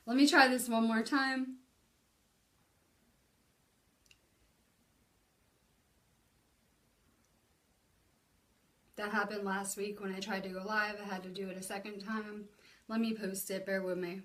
Let me try this one more time. That happened last week when I tried to go live. I had to do it a second time. Let me post it. Bear with me.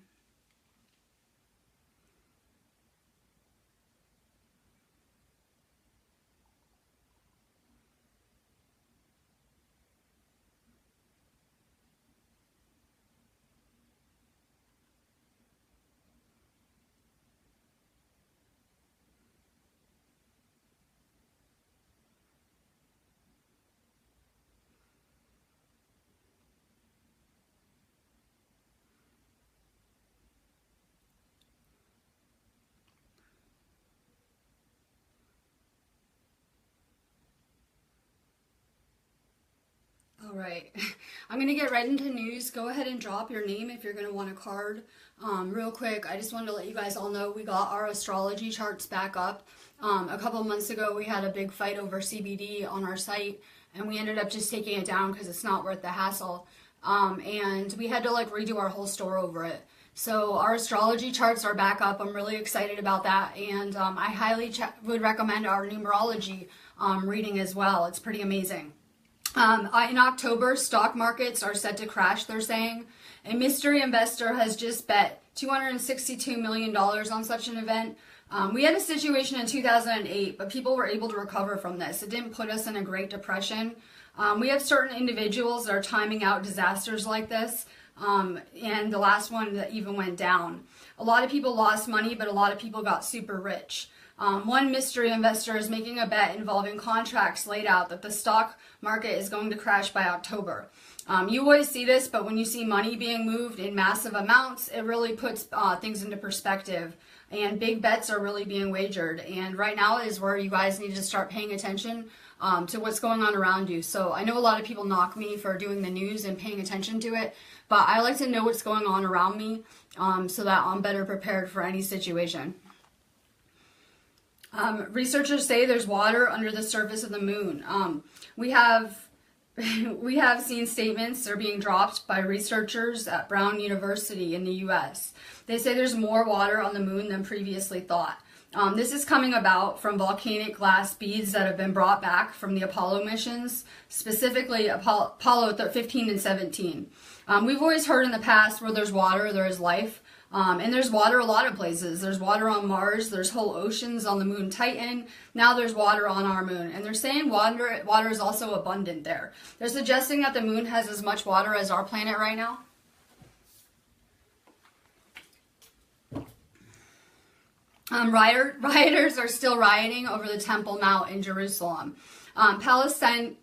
All right, I'm going to get right into news. Go ahead and drop your name if you're going to want a card. Real quick, I just wanted to let you guys all know we got our astrology charts back up. A couple months ago, we had a big fight over CBD on our site, and we ended up just taking it down because it's not worth the hassle. And we had to like redo our whole store over it. So our astrology charts are back up. I'm really excited about that, and I highly would recommend our numerology reading as well. It's pretty amazing. In October, stock markets are set to crash, they're saying. A mystery investor has just bet $262 million on such an event. We had a situation in 2008, but people were able to recover from this. It didn't put us in a Great Depression. We have certain individuals that are timing out disasters like this, and the last one that even went down. A lot of people lost money, but a lot of people got super rich. One mystery investor is making a bet involving contracts laid out that the stock market is going to crash by October. You always see this, but when you see money being moved in massive amounts, it really puts things into perspective. And big bets are really being wagered. And right now is where you guys need to start paying attention to what's going on around you. So I know a lot of people knock me for doing the news and paying attention to it, but I like to know what's going on around me so that I'm better prepared for any situation. Researchers say there's water under the surface of the moon. We have seen statements that are being dropped by researchers at Brown University in the U.S. They say there's more water on the moon than previously thought. This is coming about from volcanic glass beads that have been brought back from the Apollo missions, specifically Apollo 15 and 17. We've always heard in the past where there's water, there is life. And there's water a lot of places. There's water on Mars. There's whole oceans on the moon Titan. Now there's water on our moon. And they're saying water is also abundant there. They're suggesting that the moon has as much water as our planet right now. Rioters are still rioting over the Temple Mount in Jerusalem. Palestine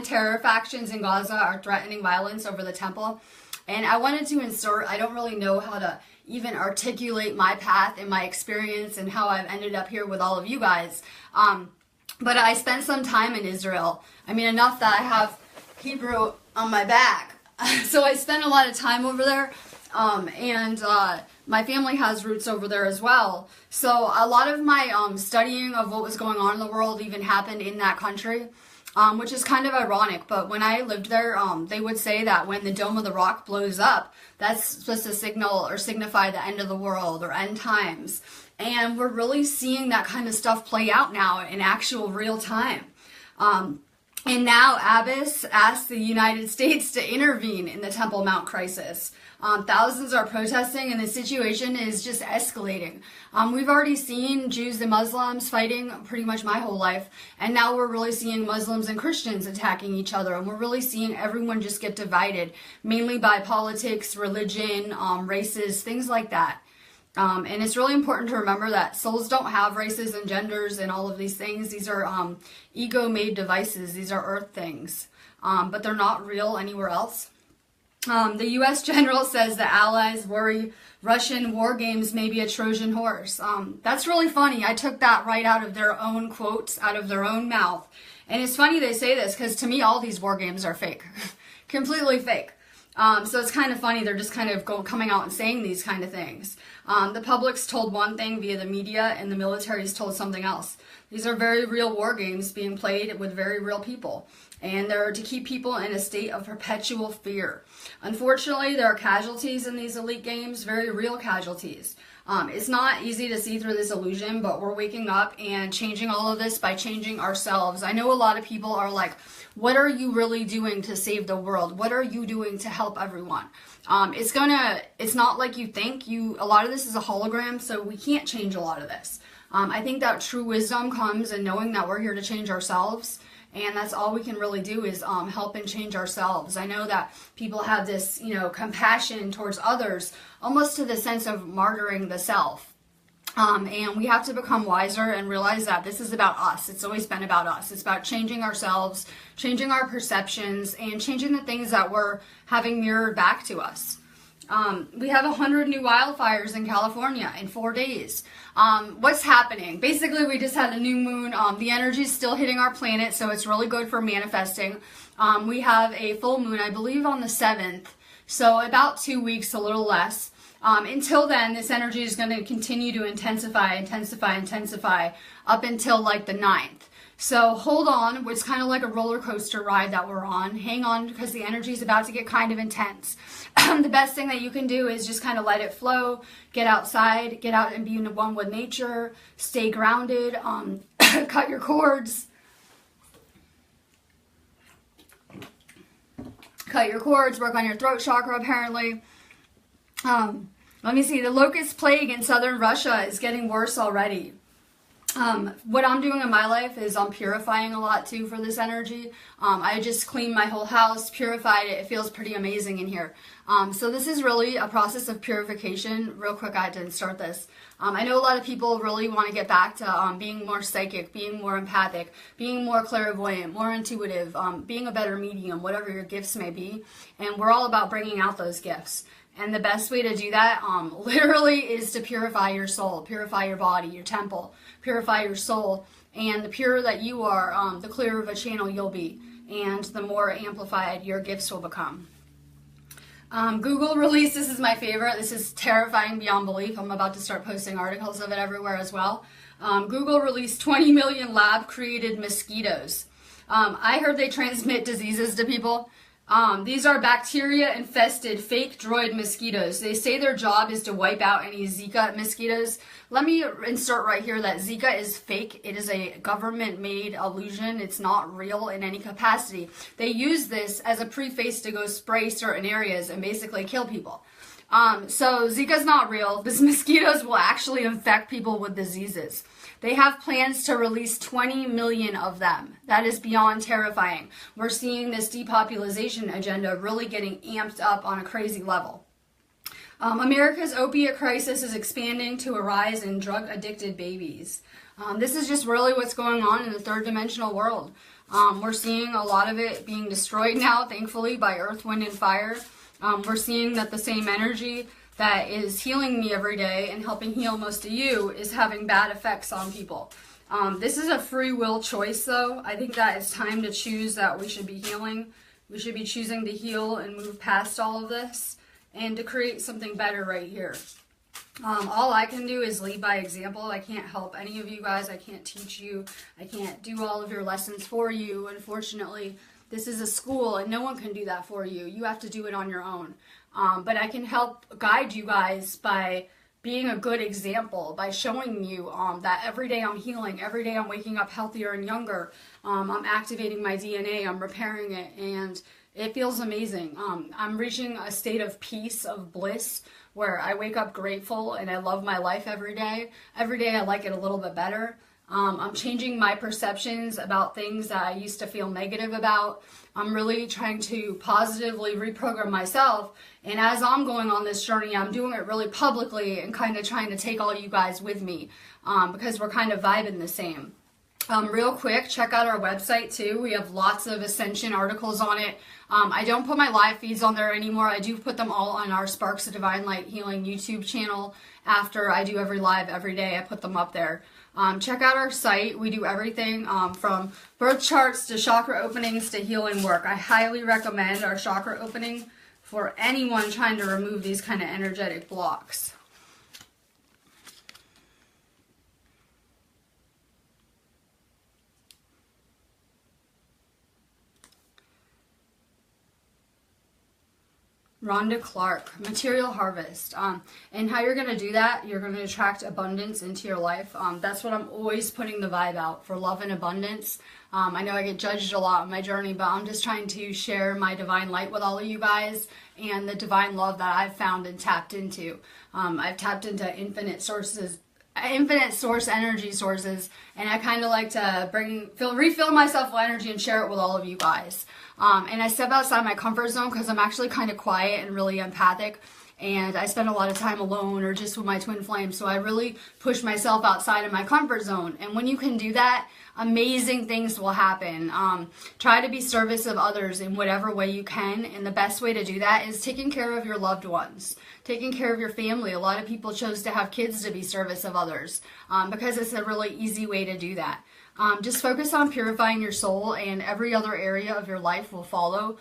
terror factions in Gaza are threatening violence over the temple. And I wanted to insert, I don't really know how to even articulate my path and my experience and how I've ended up here with all of you guys. But I spent some time in Israel. I mean, enough that I have Hebrew on my back. So I spent a lot of time over there. And my family has roots over there as well. So a lot of my studying of what was going on in the world even happened in that country. Which is kind of ironic, but when I lived there, they would say that when the Dome of the Rock blows up, that's supposed to signal or signify the end of the world or end times. And we're really seeing that kind of stuff play out now in actual real time. And now Abbas asked the United States to intervene in the Temple Mount crisis. Thousands are protesting and the situation is just escalating. We've already seen Jews and Muslims fighting pretty much my whole life, and now we're really seeing Muslims and Christians attacking each other, and we're really seeing everyone just get divided, mainly by politics, religion, races, things like that. And it's really important to remember that souls don't have races and genders and all of these things. These are ego-made devices. These are earth things, but they're not real anywhere else. The U.S. general says the Allies worry Russian war games may be a Trojan horse. That's really funny. I took that right out of their own quotes, out of their own mouth. And it's funny they say this because to me all these war games are fake. Completely fake. So it's kind of funny they're just kind of coming out and saying these kind of things. The public's told one thing via the media and the military's told something else. These are very real war games being played with very real people. and they're to keep people in a state of perpetual fear. Unfortunately, there are casualties in these elite games, very real casualties. It's not easy to see through this illusion, but we're waking up and changing all of this by changing ourselves. I know a lot of people are like, what are you really doing to save the world? What are you doing to help everyone? It's not like you think. A lot of this is a hologram, so we can't change a lot of this. I think that true wisdom comes in knowing that we're here to change ourselves. And that's all we can really do is help and change ourselves. I know that people have this, compassion towards others, almost to the sense of martyring the self. And we have to become wiser and realize that this is about us. It's always been about us. It's about changing ourselves, changing our perceptions, and changing the things that we're having mirrored back to us. We have 100 new wildfires in California in 4 days. What's happening? Basically, we just had a new moon. The energy is still hitting our planet, so it's really good for manifesting. We have a full moon, I believe, on the 7th, so about 2 weeks, a little less. Until then, this energy is going to continue to intensify up until like the 9th. So hold on. It's kind of like a roller coaster ride that we're on. Hang on, because the energy is about to get kind of intense. The best thing that you can do is just kind of let it flow. Get outside. Get out and be in one with nature. Stay grounded. Cut your cords. Cut your cords. Work on your throat chakra, apparently. Let me see. The locust plague in southern Russia is getting worse already. What I'm doing in my life is I'm purifying a lot too for this energy. I just cleaned my whole house, purified it. It feels pretty amazing in here. So this is really a process of purification. Real quick, I didn't start this. I know a lot of people really want to get back to being more psychic, being more empathic, being more clairvoyant, more intuitive, being a better medium, whatever your gifts may be. And we're all about bringing out those gifts. And the best way to do that, literally, is to purify your soul, purify your body, your temple, purify your soul. And the purer that you are, the clearer of a channel you'll be, and the more amplified your gifts will become. Google release, this is my favorite. This is terrifying beyond belief. I'm about to start posting articles of it everywhere as well. Google released 20 million lab-created mosquitoes. I heard they transmit diseases to people. These are bacteria-infested fake droid mosquitoes. They say their job is to wipe out any Zika mosquitoes. Let me insert right here that Zika is fake. It is a government-made illusion. It's not real in any capacity. They use this as a preface to go spray certain areas and basically kill people. So Zika's not real. These mosquitoes will actually infect people with diseases. They have plans to release 20 million of them. That is beyond terrifying. We're seeing this depopulation agenda really getting amped up on a crazy level. America's opiate crisis is expanding to a rise in drug-addicted babies. This is just really what's going on in the third-dimensional world. We're seeing a lot of it being destroyed now, thankfully, by earth, wind, and fire. We're seeing that the same energy that is healing me every day and helping heal most of you is having bad effects on people. This is a free will choice, though. I think that it's time to choose that we should be healing. We should be choosing to heal and move past all of this and to create something better right here. All I can do is lead by example. I can't help any of you guys. I can't teach you. I can't do all of your lessons for you. Unfortunately, this is a school and no one can do that for you. You have to do it on your own. But I can help guide you guys by being a good example, by showing you that every day I'm healing, every day I'm waking up healthier and younger. I'm activating my DNA, I'm repairing it, and it feels amazing. I'm reaching a state of peace, of bliss, where I wake up grateful and I love my life every day. Every day I like it a little bit better. I'm changing my perceptions about things that I used to feel negative about. I'm really trying to positively reprogram myself. And as I'm going on this journey, I'm doing it really publicly and kind of trying to take all you guys with me because we're kind of vibing the same. Real quick, check out our website too. We have lots of Ascension articles on it. I don't put my live feeds on there anymore. I do put them all on our Sparks of Divine Light Healing YouTube channel. After I do every live every day, I put them up there. Check out our site. We do everything from birth charts to chakra openings to healing work. I highly recommend our chakra opening for anyone trying to remove these kind of energetic blocks. Rhonda Clark, material harvest. And how you're going to do that, you're going to attract abundance into your life. That's what I'm always putting the vibe out for, love and abundance. I know I get judged a lot on my journey, but I'm just trying to share my divine light with all of you guys and the divine love that I've found and tapped into. I've tapped into infinite source energy sources, and I kind of like to refill myself with energy and share it with all of you guys. And I step outside my comfort zone because I'm actually kind of quiet and really empathic, and I spend a lot of time alone or just with my twin flame, so I really push myself outside of my comfort zone. And when you can do that, amazing things will happen. Try to be service of others in whatever way you can, and the best way to do that is taking care of your loved ones, taking care of your family. A lot of people chose to have kids to be service of others because it's a really easy way to do that. Just focus on purifying your soul, and every other area of your life will follow.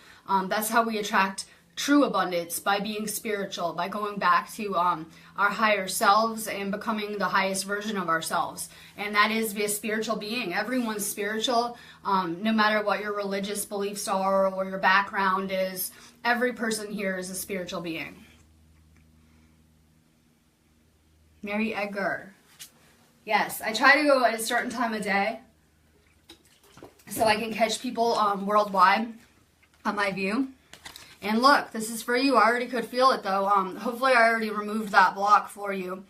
That's how we attract true abundance, by being spiritual, by going back to our higher selves and becoming the highest version of ourselves. And that is be a spiritual being. Everyone's spiritual, no matter what your religious beliefs are or your background is. Every person here is a spiritual being. Mary Edgar. Yes, I try to go at a certain time of day so I can catch people worldwide on my view. And look, this is for you. I already could feel it though. Hopefully I already removed that block for you.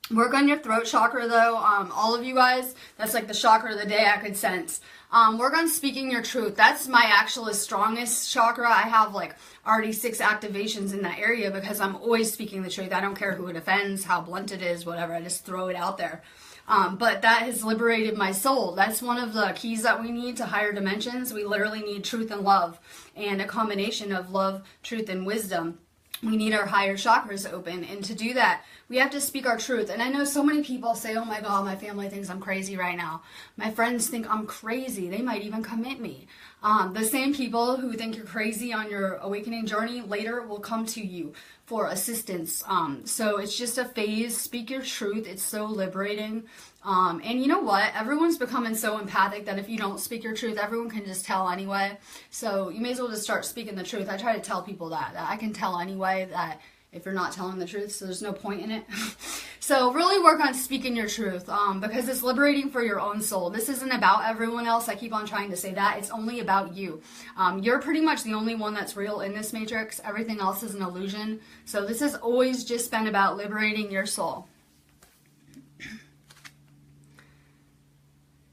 Work on your throat chakra though. All of you guys, that's like the chakra of the day I could sense. Work on speaking your truth. That's my actual strongest chakra. I have like already 6 activations in that area because I'm always speaking the truth. I don't care who it offends, how blunt it is, whatever. I just throw it out there. But that has liberated my soul. That's one of the keys that we need to higher dimensions. We literally need truth and love, and a combination of love, truth, and wisdom. We need our higher chakras open, and to do that, we have to speak our truth. And I know so many people say, oh my God, my family thinks I'm crazy right now. My friends think I'm crazy. They might even commit me. The same people who think you're crazy on your awakening journey later will come to you for assistance. So it's just a phase. Speak your truth. It's so liberating. And you know what? Everyone's becoming so empathic that if you don't speak your truth, everyone can just tell anyway. So you may as well just start speaking the truth. I try to tell people that I can tell anyway, that if you're not telling the truth, so there's no point in it. So really work on speaking your truth, because it's liberating for your own soul. This isn't about everyone else. I keep on trying to say that. It's only about you. You're pretty much the only one that's real in this matrix. Everything else is an illusion. So this has always just been about liberating your soul.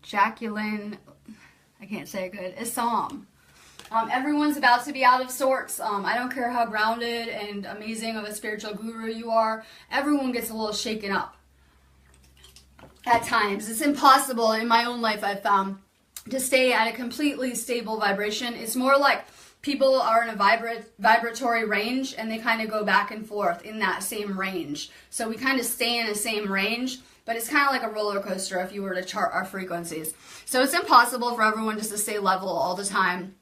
Jacqueline, I can't say it good, Assam. Everyone's about to be out of sorts. I don't care how grounded and amazing of a spiritual guru you are. Everyone gets a little shaken up at times. It's impossible in my own life, I've found, to stay at a completely stable vibration. It's more like people are in a vibratory range and they kind of go back and forth in that same range. So we kind of stay in the same range, but it's kind of like a roller coaster if you were to chart our frequencies. So it's impossible for everyone just to stay level all the time.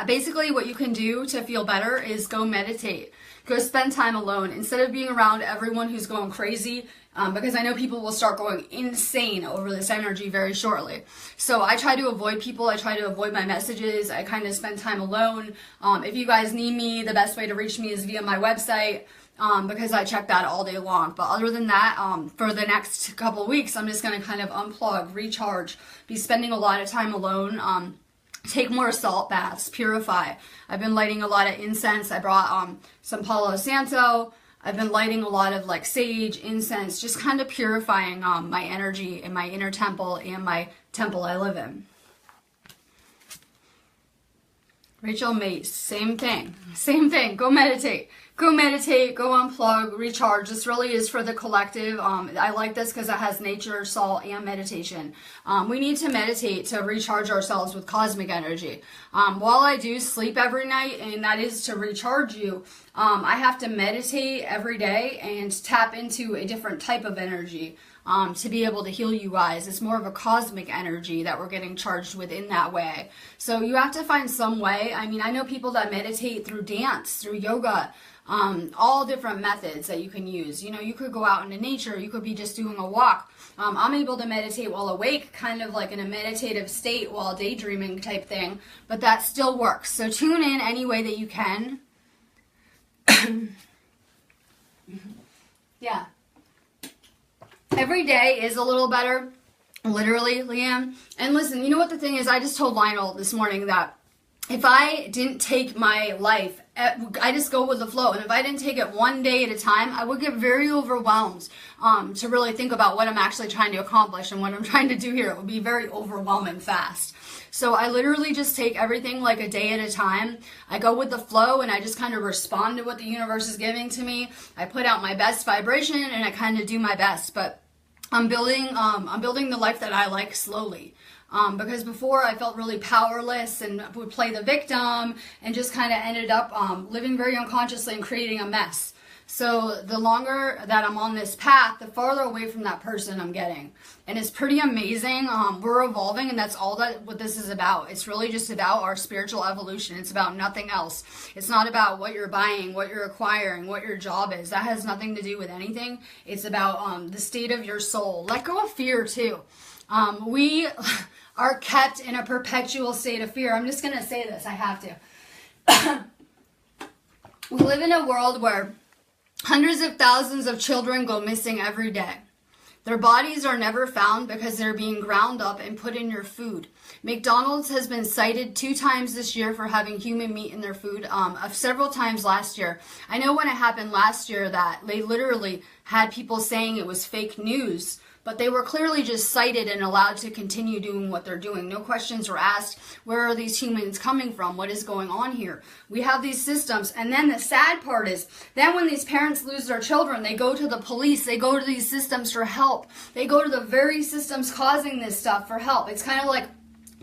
Basically what you can do to feel better is go meditate. Go spend time alone instead of being around everyone who's going crazy, because I know people will start going insane over this energy very shortly. So I try to avoid people. I try to avoid my messages. I kind of spend time alone. If you guys need me, the best way to reach me is via my website, because I check that all day long. But other than that, for the next couple weeks, I'm just going to kind of unplug, recharge, be spending a lot of time alone. Take more salt baths, purify. I've been lighting a lot of incense. I brought some Palo Santo. I've been lighting a lot of like sage, incense, just kind of purifying my energy in my inner temple and my temple I live in. Rachel Mace, same thing. Same thing. Go meditate. Go meditate, go unplug, recharge. This really is for the collective. I like this because it has nature, salt, and meditation. We need to meditate to recharge ourselves with cosmic energy. While I do sleep every night, and that is to recharge you, I have to meditate every day and tap into a different type of energy to be able to heal you guys. It's more of a cosmic energy that we're getting charged with in that way. So you have to find some way. I mean, I know people that meditate through dance, through yoga, all different methods that you can use. You know, you could go out into nature, you could be just doing a walk. I'm able to meditate while awake, kind of like in a meditative state while daydreaming type thing, but that still works. So tune in any way that you can. Yeah. Every day is a little better, literally, Leanne. And listen, you know what the thing is? I just told Lionel this morning that if I didn't take my life, I just go with the flow. And if I didn't take it one day at a time, I would get very overwhelmed to really think about what I'm actually trying to accomplish and what I'm trying to do here. It would be very overwhelming fast. So I literally just take everything like a day at a time. I go with the flow and I just kind of respond to what the universe is giving to me. I put out my best vibration and I kind of do my best. But I'm building the life that I like slowly. Because before I felt really powerless and would play the victim and just kind of ended up living very unconsciously and creating a mess. So the longer that I'm on this path, the farther away from that person I'm getting. And it's pretty amazing. We're evolving, and that's all that what this is about. It's really just about our spiritual evolution. It's about nothing else. It's not about what you're buying, what you're acquiring, what your job is. That has nothing to do with anything. It's about the state of your soul. Let go of fear too. We are kept in a perpetual state of fear. I'm just going to say this. I have to. We live in a world where hundreds of thousands of children go missing every day. Their bodies are never found because they're being ground up and put in your food. McDonald's has been cited 2 times this year for having human meat in their food, several times last year. I know when it happened last year that they literally had people saying it was fake news, but they were clearly just cited and allowed to continue doing what they're doing. No questions were asked. Where are these humans coming from? What is going on here? We have these systems. And then the sad part is, then when these parents lose their children, they go to the police. They go to these systems for help. They go to the very systems causing this stuff for help. It's kind of like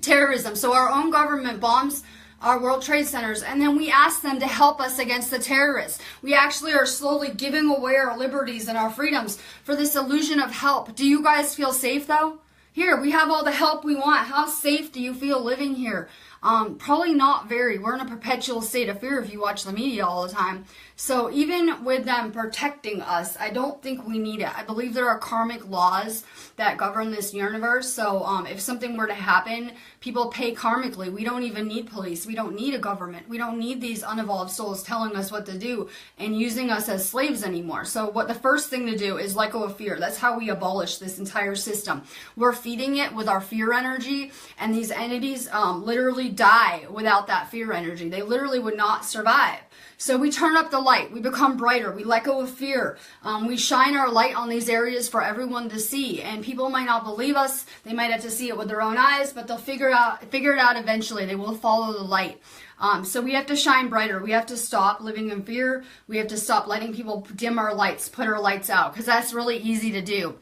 terrorism. So our own government bombs our World Trade Centers, and then we ask them to help us against the terrorists. We actually are slowly giving away our liberties and our freedoms for this illusion of help. Do you guys feel safe though? Here, we have all the help we want. How safe do you feel living here? Probably not very. We're in a perpetual state of fear if you watch the media all the time. So even with them protecting us, I don't think we need it. I believe there are karmic laws that govern this universe. So if something were to happen, people pay karmically. We don't even need police. We don't need a government. We don't need these unevolved souls telling us what to do and using us as slaves anymore. So what the first thing to do is let go of fear. That's how we abolish this entire system. We're feeding it with our fear energy, and these entities literally die without that fear energy. They literally would not survive. So we turn up the light, we become brighter, we let go of fear, we shine our light on these areas for everyone to see, and people might not believe us, they might have to see it with their own eyes, but they'll figure it out eventually. They will follow the light. So we have to shine brighter. We have to stop living in fear. We have to stop letting people dim our lights, put our lights out, because that's really easy to do.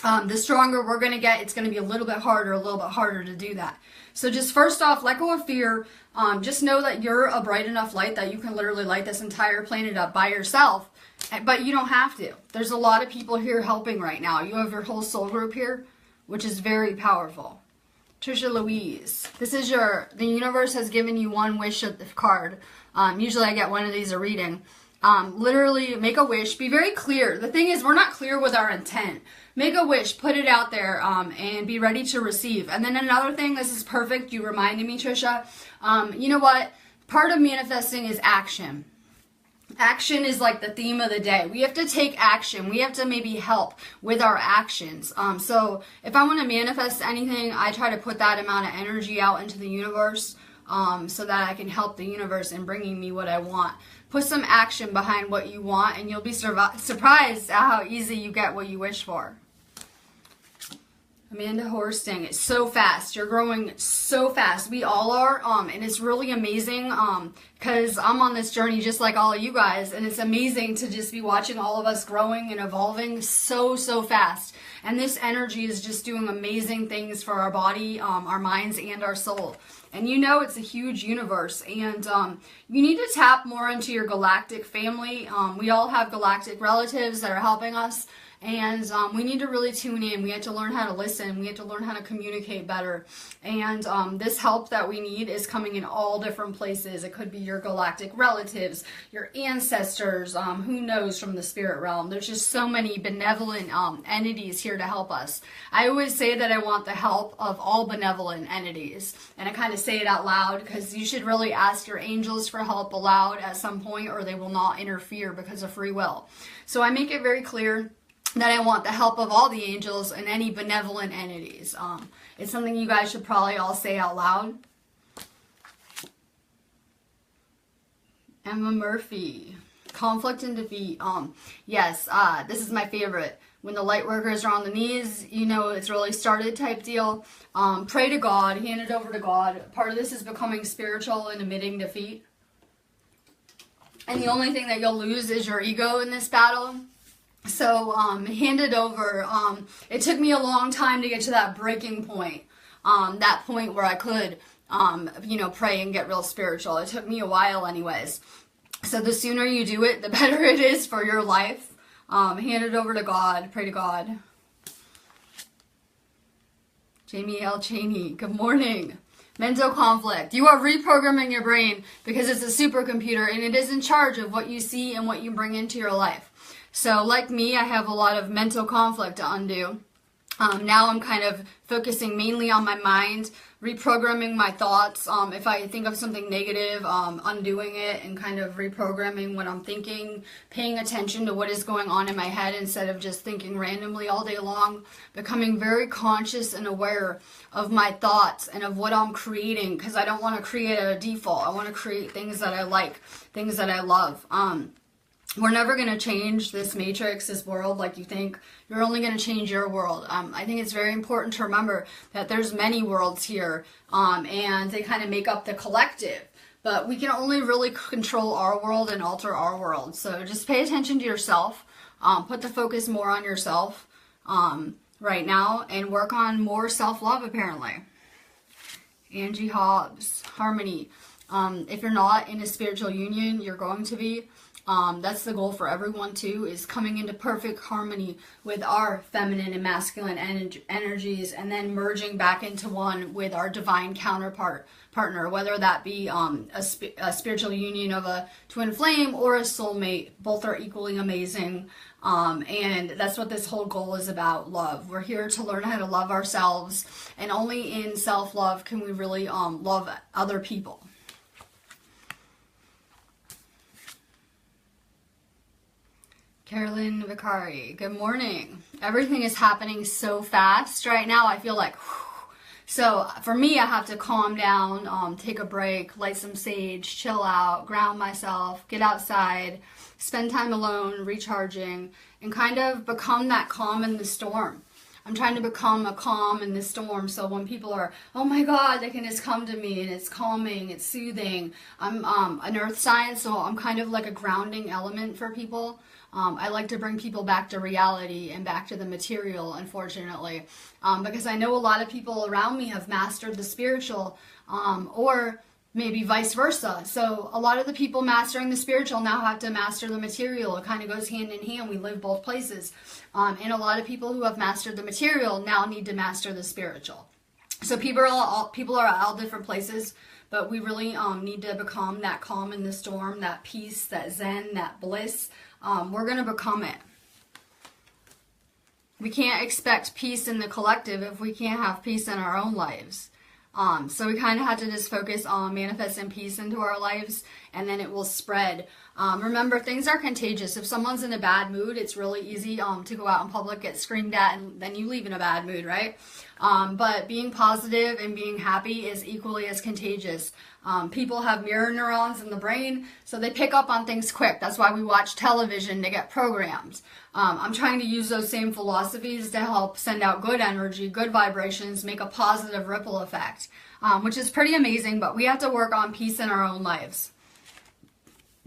The stronger we're going to get, it's going to be a little bit harder to do that. So just first off, let go of fear. Just know that you're a bright enough light that you can literally light this entire planet up by yourself. But you don't have to. There's a lot of people here helping right now. You have your whole soul group here, which is very powerful. Trisha Louise, this is the universe has given you one wish card. Usually I get one of these a reading. Literally make a wish. Be very clear. The thing is, we're not clear with our intent. Make a wish, put it out there, and be ready to receive. And then another thing, this is perfect. You reminded me, Trisha. You know what? Part of manifesting is action. Action is like the theme of the day. We have to take action. We have to maybe help with our actions. So if I want to manifest anything, I try to put that amount of energy out into the universe so that I can help the universe in bringing me what I want. Put some action behind what you want, and you'll be surprised at how easy you get what you wish for. Amanda Horsting, it's so fast. You're growing so fast. We all are, and it's really amazing because I'm on this journey just like all of you guys, and it's amazing to just be watching all of us growing and evolving so fast. And this energy is just doing amazing things for our body, our minds, and our soul. And you know it's a huge universe, and you need to tap more into your galactic family. We all have galactic relatives that are helping us. And we need to really tune in. We have to learn how to listen. We have to learn how to communicate better. And this help that we need is coming in all different places. It could be your galactic relatives, your ancestors, who knows, from the spirit realm. There's just so many benevolent entities here to help us. I always say that I want the help of all benevolent entities, and I kind of say it out loud because you should really ask your angels for help aloud at some point, or they will not interfere because of free will. So I make it very clear that I want the help of all the angels and any benevolent entities. It's something you guys should probably all say out loud. Emma Murphy, conflict and defeat. Yes, this is my favorite. When the light workers are on the knees, you know it's really started type deal. Pray to God, hand it over to God. Part of this is becoming spiritual and admitting defeat. And the only thing that you'll lose is your ego in this battle. So hand it over. It took me a long time to get to that breaking point. That point where I could, pray and get real spiritual. It took me a while anyways. So the sooner you do it, the better it is for your life. Hand it over to God. Pray to God. Jamie L. Cheney, good morning. Mental conflict. You are reprogramming your brain because it's a supercomputer and it is in charge of what you see and what you bring into your life. So like me, I have a lot of mental conflict to undo. Now I'm kind of focusing mainly on my mind, reprogramming my thoughts. If I think of something negative, undoing it and kind of reprogramming what I'm thinking, paying attention to what is going on in my head instead of just thinking randomly all day long, becoming very conscious and aware of my thoughts and of what I'm creating, because I don't want to create a default. I want to create things that I like, things that I love. We're never going to change this matrix, this world, like you think. You're only going to change your world. I think it's very important to remember that there's many worlds here, and they kind of make up the collective. But we can only really control our world and alter our world. So just pay attention to yourself. Put the focus more on yourself right now, and work on more self-love, apparently. Angie Hobbs, harmony. If you're not in a spiritual union, you're going to be. That's the goal for everyone too, is coming into perfect harmony with our feminine and masculine energies, and then merging back into one with our divine partner, whether that be a spiritual union of a twin flame or a soulmate. Both are equally amazing, and that's what this whole goal is about, love. We're here to learn how to love ourselves, and only in self-love can we really love other people. Carolyn Vicari, good morning. Everything is happening so fast right now. I feel like, whew. So for me, I have to calm down, take a break, light some sage, chill out, ground myself, get outside, spend time alone, recharging, and kind of become that calm in the storm. I'm trying to become a calm in the storm, so when people are, oh my God, they can just come to me, and it's calming, it's soothing. I'm an earth sign, so I'm kind of like a grounding element for people. I like to bring people back to reality and back to the material, unfortunately, because I know a lot of people around me have mastered the spiritual, or maybe vice versa. So a lot of the people mastering the spiritual now have to master the material. It kind of goes hand in hand. We live both places. And a lot of people who have mastered the material now need to master the spiritual. So people are at all different places, but we really need to become that calm in the storm, that peace, that zen, that bliss. We're going to become it. We can't expect peace in the collective if we can't have peace in our own lives. So we kind of have to just focus on manifesting peace into our lives, and then it will spread. Remember, things are contagious. If someone's in a bad mood, it's really easy to go out in public, get screamed at, and then you leave in a bad mood, right? But being positive and being happy is equally as contagious. People have mirror neurons in the brain, so they pick up on things quick. That's why we watch television to get programmed. I'm trying to use those same philosophies to help send out good energy, good vibrations, make a positive ripple effect, which is pretty amazing, but we have to work on peace in our own lives.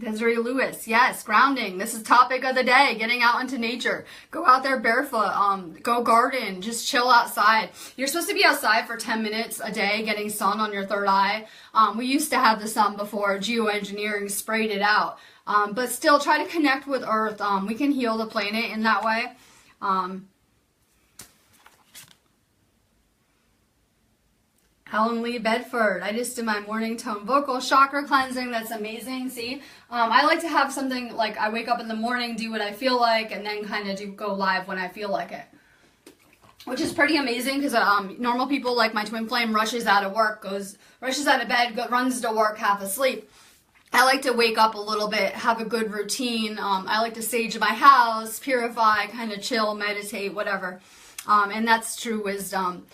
Desiree Lewis, yes, grounding. This is topic of the day, getting out into nature. Go out there barefoot, go garden, just chill outside. You're supposed to be outside for 10 minutes a day, getting sun on your third eye. We used to have the sun before geoengineering sprayed it out. But still, try to connect with Earth. We can heal the planet in that way. Helen Lee Bedford. I just did my morning tone vocal chakra cleansing. That's amazing. See, I like to have something like I wake up in the morning, do what I feel like, and then kind of go live when I feel like it. Which is pretty amazing because normal people like my twin flame rushes out of bed, runs to work half asleep. I like to wake up a little bit, have a good routine. I like to sage my house, purify, kind of chill, meditate, whatever. And that's true wisdom.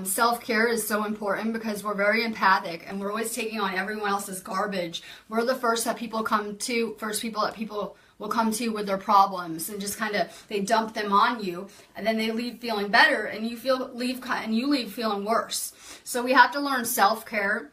Self-care is so important because we're very empathic and we're always taking on everyone else's garbage. We're the first people that people will come to with their problems, and just kind of they dump them on you, and then they leave feeling better, and you leave feeling worse. So we have to learn self-care.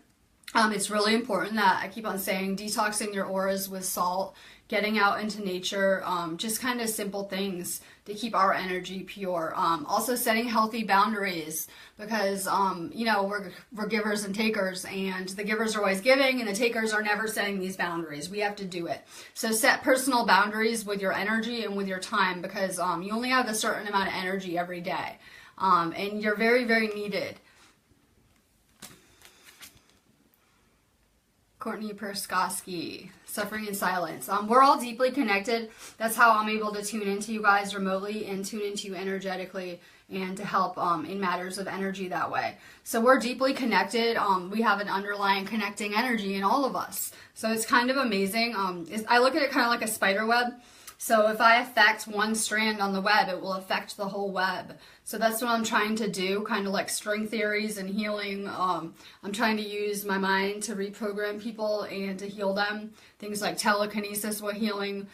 It's really important that I keep on saying detoxing your auras with salt, getting out into nature, just kind of simple things to keep our energy pure. Also setting healthy boundaries because, we're givers and takers, and the givers are always giving and the takers are never setting these boundaries. We have to do it. So set personal boundaries with your energy and with your time because you only have a certain amount of energy every day, and you're very, very needed. Courtney Perskoski, Suffering in Silence. We're all deeply connected. That's how I'm able to tune into you guys remotely and tune into you energetically and to help in matters of energy that way. So we're deeply connected. We have an underlying connecting energy in all of us. So it's kind of amazing. I look at it kind of like a spider web. So if I affect one strand on the web, it will affect the whole web. So that's what I'm trying to do, kind of like string theories and healing. I'm trying to use my mind to reprogram people and to heal them. Things like telekinesis with healing.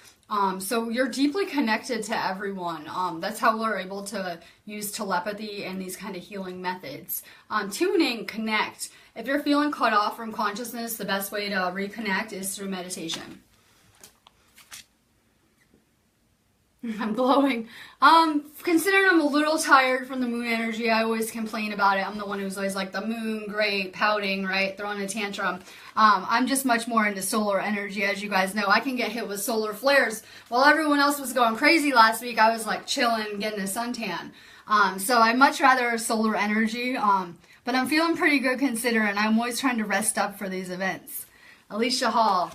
So you're deeply connected to everyone. That's how we're able to use telepathy and these kind of healing methods. Tuning, connect. If you're feeling cut off from consciousness, the best way to reconnect is through meditation. I'm glowing. Considering I'm a little tired from the moon energy, I always complain about it. I'm the one who's always like the moon, great, pouting, right, throwing a tantrum. I'm just much more into solar energy, as you guys know. I can get hit with solar flares. While everyone else was going crazy last week, I was like chilling, getting a suntan. So I much rather solar energy, but I'm feeling pretty good considering I'm always trying to rest up for these events. Alicia Hall.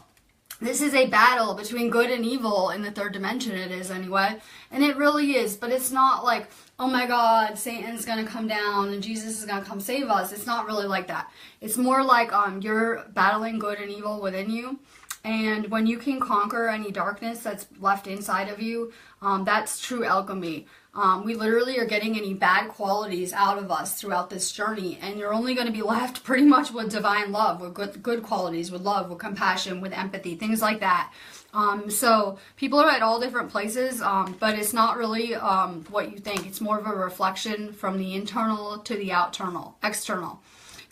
This is a battle between good and evil in the third dimension, it is anyway. And it really is, but it's not like, oh my God, Satan's going to come down and Jesus is going to come save us. It's not really like that. It's more like you're battling good and evil within you. And when you can conquer any darkness that's left inside of you, that's true alchemy. We literally are getting any bad qualities out of us throughout this journey, and you're only going to be left pretty much with divine love, with good qualities, with love, with compassion, with empathy, things like that. So people are at all different places, but it's not really what you think. It's more of a reflection from the internal to the external.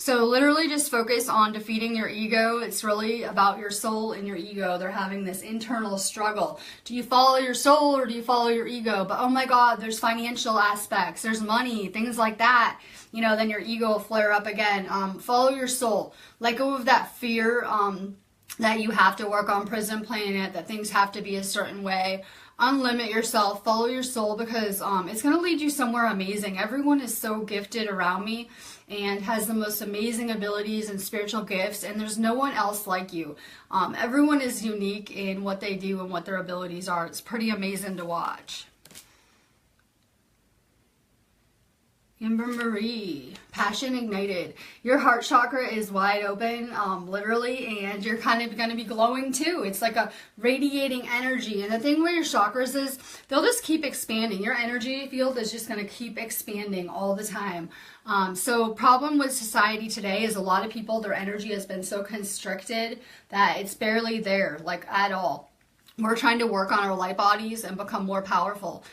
So literally just focus on defeating your ego. It's really about your soul and your ego. They're having this internal struggle. Do you follow your soul or do you follow your ego? But oh my God, there's financial aspects, there's money, things like that. Then your ego will flare up again. Follow your soul. Let go of that fear that you have to work on Prison Planet, that things have to be a certain way. Unlimit yourself, follow your soul, because it's going to lead you somewhere amazing. Everyone is so gifted around me and has the most amazing abilities and spiritual gifts, and there's no one else like you. Everyone is unique in what they do and what their abilities are. It's pretty amazing to watch. Amber Marie, passion ignited. Your heart chakra is wide open, literally, and you're kind of going to be glowing too. It's like a radiating energy. And the thing with your chakras is they'll just keep expanding. Your energy field is just going to keep expanding all the time. So problem with society today is a lot of people, their energy has been so constricted that it's barely there, like at all. We're trying to work on our light bodies and become more powerful.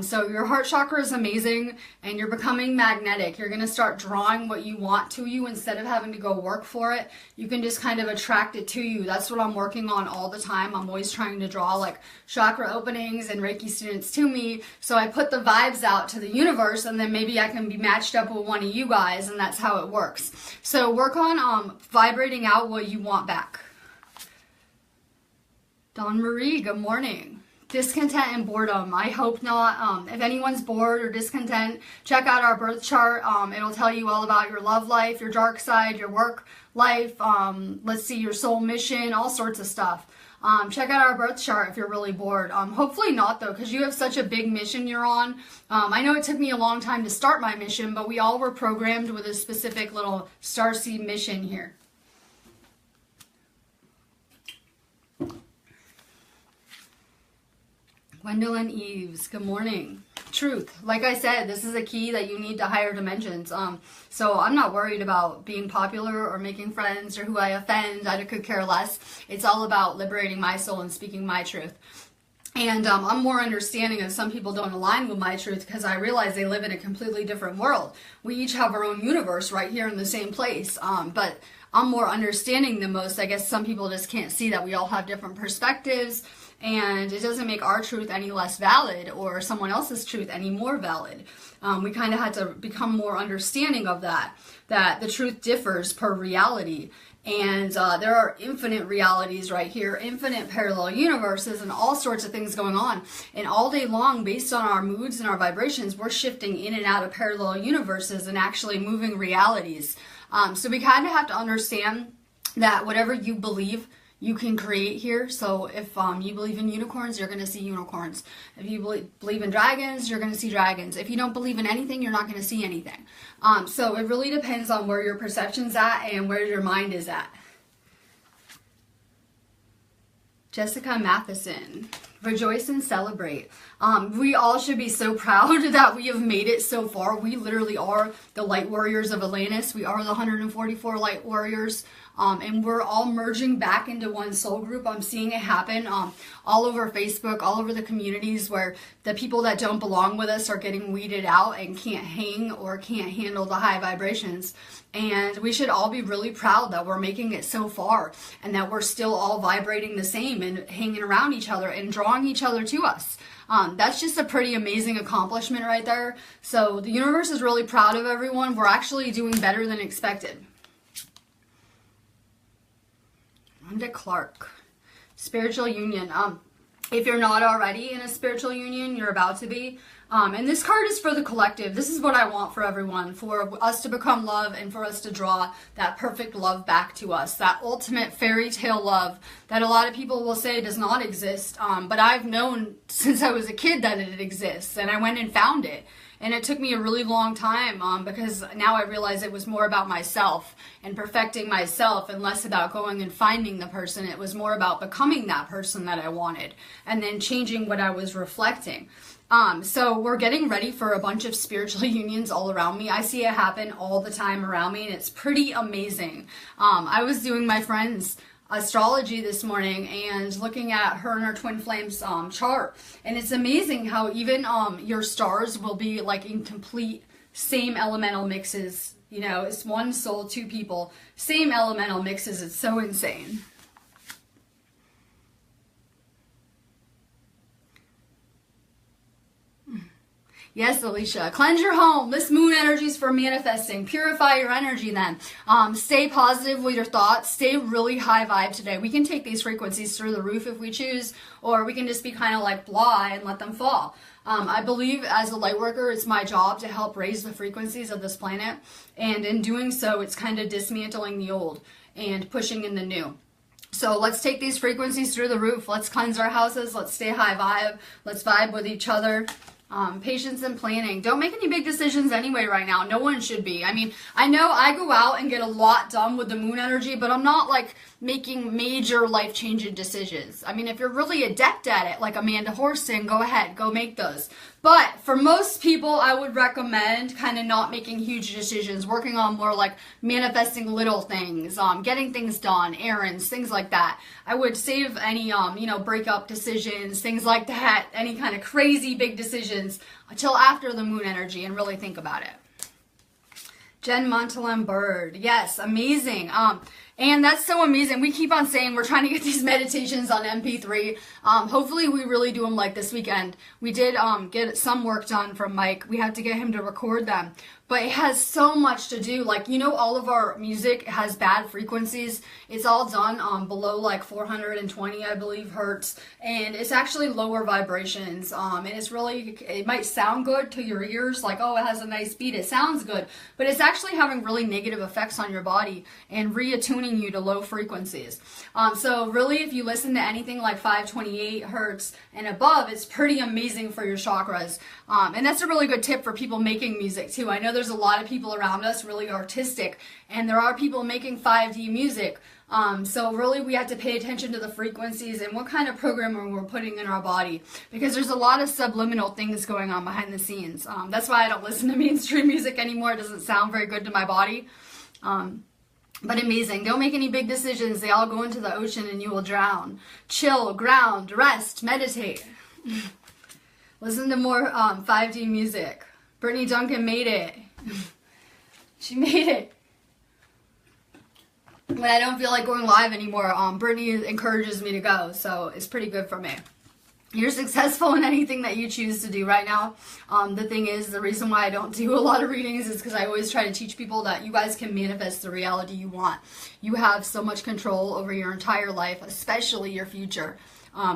So your heart chakra is amazing, and you're becoming magnetic. You're going to start drawing what you want to you instead of having to go work for it. You can just kind of attract it to you. That's what I'm working on all the time. I'm always trying to draw like chakra openings and Reiki students to me. So I put the vibes out to the universe, and then maybe I can be matched up with one of you guys, and that's how it works. So work on vibrating out what you want back. Dawn Marie, good morning. Discontent and boredom. I hope not. If anyone's bored or discontent, check out our birth chart. It'll tell you all about your love life, your dark side, your work life, let's see, your soul mission, all sorts of stuff. Check out our birth chart if you're really bored. Hopefully not, though, because you have such a big mission you're on. I know it took me a long time to start my mission, but we all were programmed with a specific little starseed mission here. Gwendolyn Eves, good morning. Truth. Like I said, this is a key that you need to higher dimensions. So I'm not worried about being popular or making friends or who I offend. I could care less. It's all about liberating my soul and speaking my truth. And I'm more understanding of some people don't align with my truth because I realize they live in a completely different world. We each have our own universe right here in the same place. But I'm more understanding than most. I guess some people just can't see that we all have different perspectives. And it doesn't make our truth any less valid or someone else's truth any more valid. We kind of had to become more understanding of that the truth differs per reality. And there are infinite realities right here, infinite parallel universes and all sorts of things going on. And all day long, based on our moods and our vibrations, we're shifting in and out of parallel universes and actually moving realities. So we kind of have to understand that whatever you believe, you can create here. So if you believe in unicorns, you're going to see unicorns. If you believe in dragons, you're going to see dragons. If you don't believe in anything, you're not going to see anything. So it really depends on where your perception's at and where your mind is at. Jessica Matheson, rejoice and celebrate. We all should be so proud that we have made it so far. We literally are the light warriors of Atlantis. We are the 144 light warriors. And we're all merging back into one soul group. I'm seeing it happen all over Facebook, all over the communities where the people that don't belong with us are getting weeded out and can't hang or can't handle the high vibrations. And we should all be really proud that we're making it so far and that we're still all vibrating the same and hanging around each other and drawing each other to us. That's just a pretty amazing accomplishment right there. So the universe is really proud of everyone. We're actually doing better than expected. Rhonda Clark, spiritual union. If you're not already in a spiritual union, you're about to be. And this card is for the collective. This is what I want for everyone, for us to become love and for us to draw that perfect love back to us, that ultimate fairy tale love that a lot of people will say does not exist. But I've known since I was a kid that it exists, and I went and found it. And it took me a really long time because now I realize it was more about myself and perfecting myself and less about going and finding the person. It was more about becoming that person that I wanted and then changing what I was reflecting. So we're getting ready for a bunch of spiritual unions all around me. I see it happen all the time around me, and it's pretty amazing. I was doing my friend's astrology this morning and looking at her and her twin flames chart, and it's amazing how even your stars will be like in complete same elemental mixes. You know, it's one soul, two people, same elemental mixes. It's so insane. Yes, Alicia. Cleanse your home. This moon energy is for manifesting. Purify your energy then. Stay positive with your thoughts. Stay really high vibe today. We can take these frequencies through the roof if we choose, or we can just be kind of like blah and let them fall. I believe as a light worker, it's my job to help raise the frequencies of this planet. And in doing so, it's kind of dismantling the old and pushing in the new. So let's take these frequencies through the roof. Let's cleanse our houses. Let's stay high vibe. Let's vibe with each other. Patience and planning. Don't make any big decisions anyway right now. No one should be. I mean, I know I go out and get a lot done with the moon energy, but I'm not like making major life-changing decisions. I mean, if you're really adept at it, like Amanda Horston, go ahead, go make those. But for most people, I would recommend kind of not making huge decisions, working on more like manifesting little things, getting things done, errands, things like that. I would save any, breakup decisions, things like that, any kind of crazy big decisions until after the moon energy and really think about it. Jen Montalem Bird. Yes, amazing. And that's so amazing. We keep on saying we're trying to get these meditations on MP3. Hopefully we really do them like this weekend. We did get some work done from Mike. We had to get him to record them. But it has so much to do. Like, you know, all of our music has bad frequencies. It's all done below like 420, I believe, hertz. And it's actually lower vibrations. And it's really, it might sound good to your ears. Like, oh, it has a nice beat. It sounds good. But it's actually having really negative effects on your body and reattuning you to low frequencies. So really, if you listen to anything like 528 hertz and above, it's pretty amazing for your chakras. And that's a really good tip for people making music too. I know there's a lot of people around us really artistic, and there are people making 5D music. So really we have to pay attention to the frequencies and what kind of programming we're putting in our body, because there's a lot of subliminal things going on behind the scenes. That's why I don't listen to mainstream music anymore. It doesn't sound very good to my body. But amazing. Don't make any big decisions. They all go into the ocean and you will drown. Chill, ground, rest, meditate. Listen to more 5D music. Brittany Duncan made it. She made it. When I don't feel like going live anymore, Brittany encourages me to go, so it's pretty good for me. You're successful in anything that you choose to do right now. The thing is, the reason why I don't do a lot of readings is because I always try to teach people that you guys can manifest the reality you want. You have so much control over your entire life, especially your future.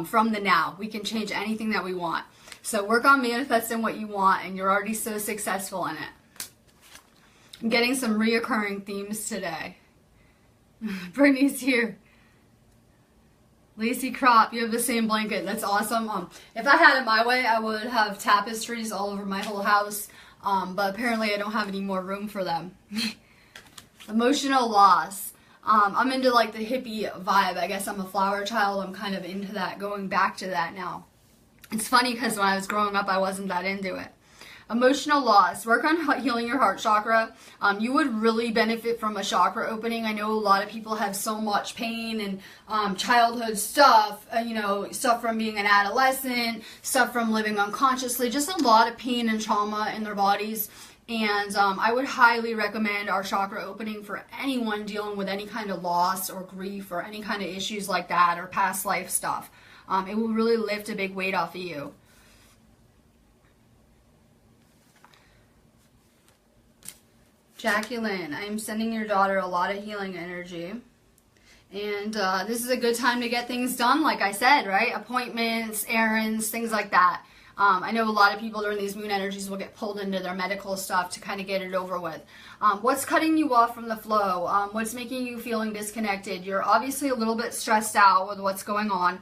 From the now, we can change anything that we want. So work on manifesting what you want, and you're already so successful in it. I'm getting some reoccurring themes today. Brittany's here. Lacey Crop, you have the same blanket. That's awesome. If I had it my way, I would have tapestries all over my whole house. But apparently I don't have any more room for them. Emotional loss. I'm into like the hippie vibe. I guess I'm a flower child. I'm kind of into that, going back to that now. It's funny because when I was growing up, I wasn't that into it. Emotional loss. Work on healing your heart chakra. You would really benefit from a chakra opening. I know a lot of people have so much pain and childhood stuff, stuff from being an adolescent, stuff from living unconsciously, just a lot of pain and trauma in their bodies. And I would highly recommend our chakra opening for anyone dealing with any kind of loss or grief or any kind of issues like that, or past life stuff. It will really lift a big weight off of you. Jacqueline, I'm sending your daughter a lot of healing energy. And this is a good time to get things done, like I said, right? Appointments, errands, things like that. I know a lot of people during these moon energies will get pulled into their medical stuff to kind of get it over with. What's cutting you off from the flow? What's making you feeling disconnected? You're obviously a little bit stressed out with what's going on.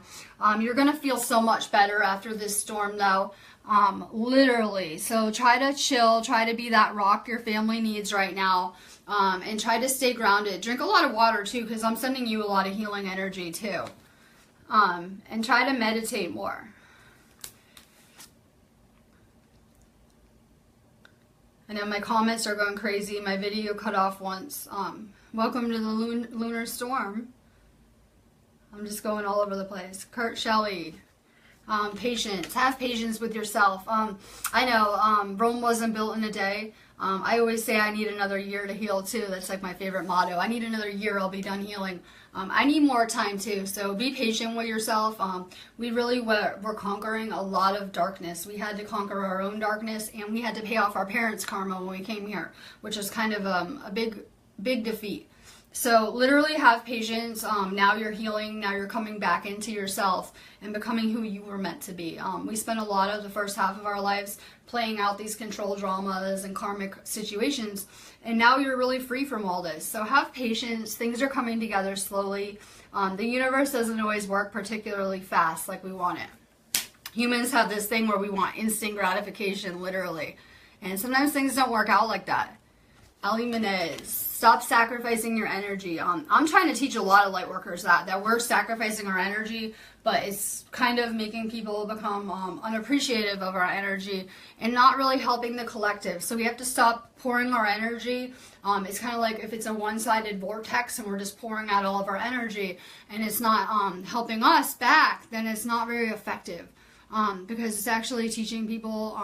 You're going to feel so much better after this storm, though. Literally. So try to chill, try to be that rock your family needs right now, and try to stay grounded. Drink a lot of water too, because I'm sending you a lot of healing energy too. And try to meditate more. I know my comments are going crazy. My video cut off once. Welcome to the lunar storm. I'm just going all over the place. Kurt Shelley. Patience. Have patience with yourself. I know Rome wasn't built in a day. I always say I need another year to heal too. That's like my favorite motto. I need another year, I'll be done healing. I need more time too, so be patient with yourself. We really were conquering a lot of darkness. We had to conquer our own darkness, and we had to pay off our parents' karma when we came here, which is kind of a big defeat. So literally have patience. Now you're healing. Now you're coming back into yourself and becoming who you were meant to be. We spent a lot of the first half of our lives playing out these control dramas and karmic situations, and now you're really free from all this. So have patience. Things are coming together slowly. The universe doesn't always work particularly fast like we want it. Humans have this thing where we want instant gratification, literally. And sometimes things don't work out like that. Ali Menez, stop sacrificing your energy. I'm trying to teach a lot of light workers that we're sacrificing our energy, but it's kind of making people become unappreciative of our energy and not really helping the collective. So we have to stop pouring our energy. It's kind of like if it's a one-sided vortex and we're just pouring out all of our energy and it's not helping us back, then it's not very effective, because it's actually teaching people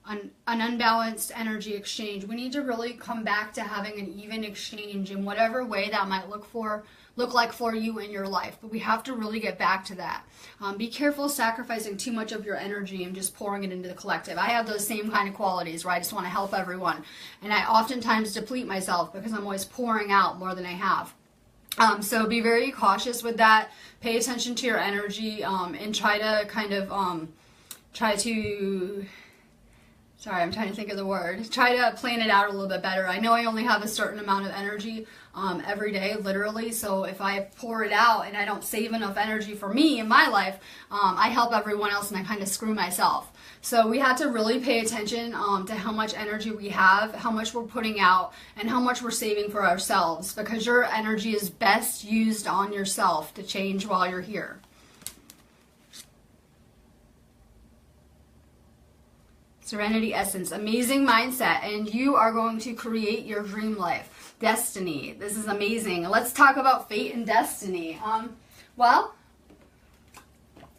an unbalanced energy exchange. We need to really come back to having an even exchange in whatever way that might look like for you in your life. But we have to really get back to that. Be careful sacrificing too much of your energy and just pouring it into the collective. I have those same kind of qualities where I just want to help everyone. And I oftentimes deplete myself because I'm always pouring out more than I have. So be very cautious with that. Pay attention to your energy, and try to kind of, sorry, I'm trying to think of the word. Try to plan it out a little bit better. I know I only have a certain amount of energy every day, literally. So if I pour it out and I don't save enough energy for me in my life, I help everyone else and I kind of screw myself. So we have to really pay attention to how much energy we have, how much we're putting out, and how much we're saving for ourselves, because your energy is best used on yourself to change while you're here. Serenity Essence, amazing mindset, and you are going to create your dream life. Destiny, this is amazing. Let's talk about fate and destiny. Well,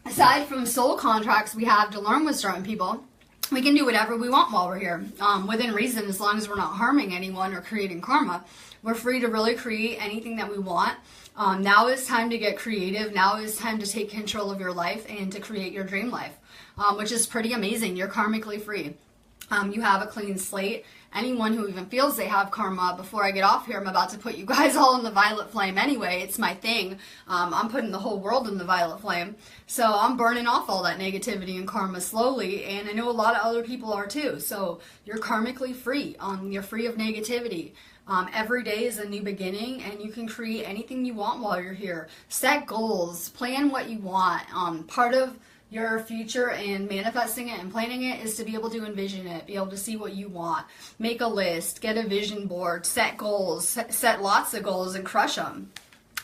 aside from soul contracts we have to learn with certain people, we can do whatever we want while we're here, within reason, as long as we're not harming anyone or creating karma. We're free to really create anything that we want. Now is time to get creative. Now is time to take control of your life and to create your dream life, which is pretty amazing. You're karmically free. You have a clean slate. Anyone who even feels they have karma, before I get off here, I'm about to put you guys all in the violet flame anyway. It's my thing. I'm putting the whole world in the violet flame. So I'm burning off all that negativity and karma slowly, and I know a lot of other people are too. So you're karmically free. You're free of negativity. Every day is a new beginning, and you can create anything you want while you're here. Set goals. Plan what you want. Part of your future and manifesting it and planning it is to be able to envision it, be able to see what you want, make a list, get a vision board, set goals, set lots of goals and crush them.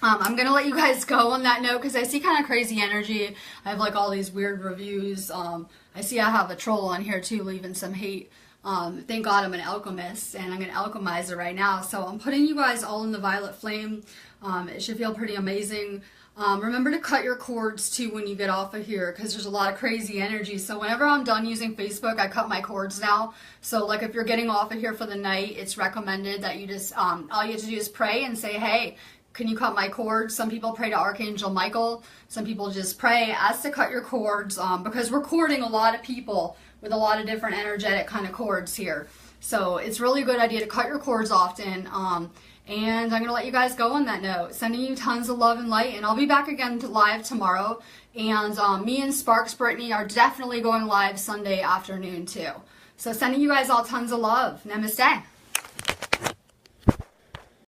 I'm going to let you guys go on that note because I see kind of crazy energy. I have like all these weird reviews. I see I have a troll on here too, leaving some hate. Thank God I'm an alchemist and I'm going to alchemize it right now. So I'm putting you guys all in the violet flame. It should feel pretty amazing. Remember to cut your cords too when you get off of here, because there's a lot of crazy energy. So whenever I'm done using Facebook, I cut my cords now. So like if you're getting off of here for the night, it's recommended that you just, all you have to do is pray and say, hey, can you cut my cords? Some people pray to Archangel Michael. Some people just pray, ask to cut your cords, because we're cording a lot of people with a lot of different energetic kind of cords here. So it's really a good idea to cut your cords often. And I'm going to let you guys go on that note. Sending you tons of love and light. And I'll be back again live tomorrow. And me and Sparks Brittany are definitely going live Sunday afternoon too. So sending you guys all tons of love. Namaste.